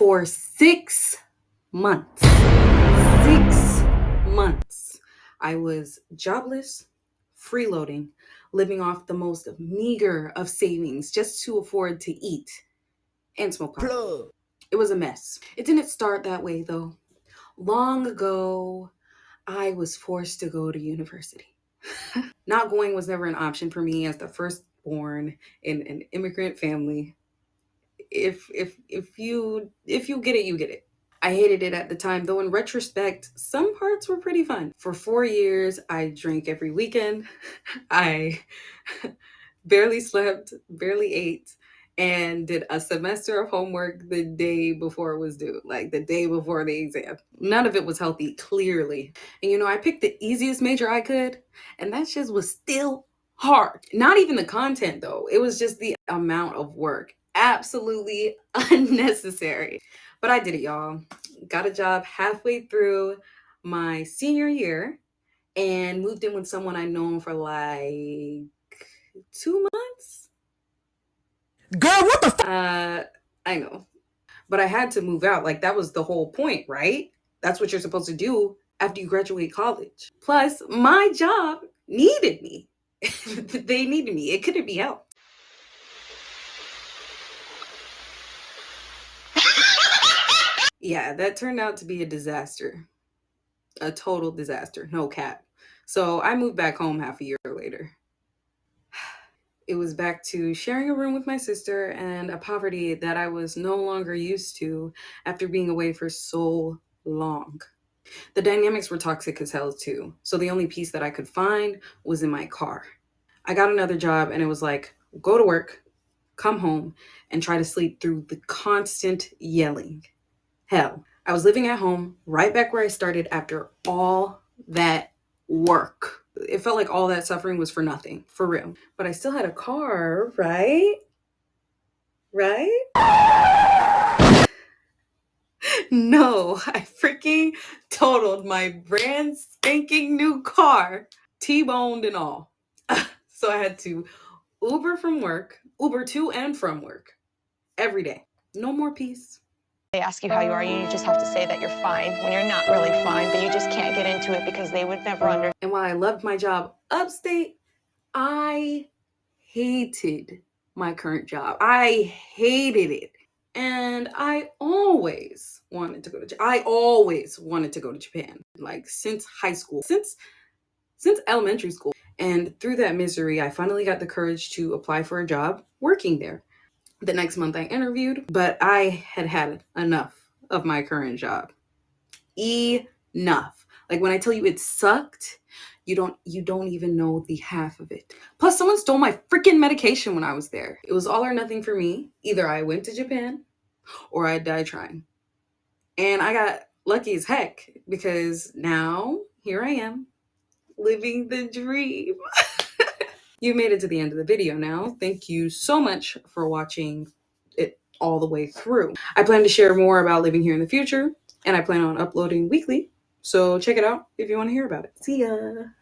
For 6 months. 6 months. I was jobless, freeloading, living off the most meager of savings just to afford to eat and smoke pot. Plug. It was a mess. It didn't start that way though. Long ago, I was forced to go to university. Not going was never an option for me as the firstborn in an immigrant family. If you get it, you get it. I hated it at the time, though in retrospect, some parts were pretty fun. For 4 years, I drank every weekend. I barely slept, barely ate, and did a semester of homework the day before it was due, like the day before the exam. None of it was healthy, clearly. And I picked the easiest major I could, and that shit was still hard. Not even the content, though, it was just the amount of work. Absolutely unnecessary. But I did it, y'all. Got a job halfway through my senior year and moved in with someone I'd known for like 2 months. Girl, what the fuck? I know. But I had to move out. Like, that was the whole point, right? That's what you're supposed to do after you graduate college. Plus, my job needed me. They needed me. It couldn't be helped. Yeah, that turned out to be a disaster. A total disaster. No cap. So I moved back home half a year later. It was back to sharing a room with my sister and a poverty that I was no longer used to after being away for so long. The dynamics were toxic as hell too. So the only peace that I could find was in my car. I got another job and it was like, go to work, come home, and try to sleep through the constant yelling. Hell, I was living at home, right back where I started after all that work. It felt like all that suffering was for nothing, for real. But I still had a car, right? Right? No, I freaking totaled my brand spanking new car, T-boned and all. So I had to Uber to and from work every day. No more peace. They ask you how you are, you just have to say that you're fine when you're not really fine, but you just can't get into it because they would never understand. And while I loved my job upstate, I hated my current job. I hated it. And I always wanted to go to Japan, like since high school, since elementary school. And through that misery, I finally got the courage to apply for a job working there. The next month I interviewed, but I had enough of my current job. Enough. Like, when I tell you it sucked, you don't even know the half of it. Plus, someone stole my freaking medication when I was there. It was all or nothing for me. Either I went to Japan or I died trying. And I got lucky as heck because now here I am living the dream. You made it to the end of the video now. Thank you so much for watching it all the way through. I plan to share more about living here in the future, and I plan on uploading weekly. So check it out if you want to hear about it. See ya.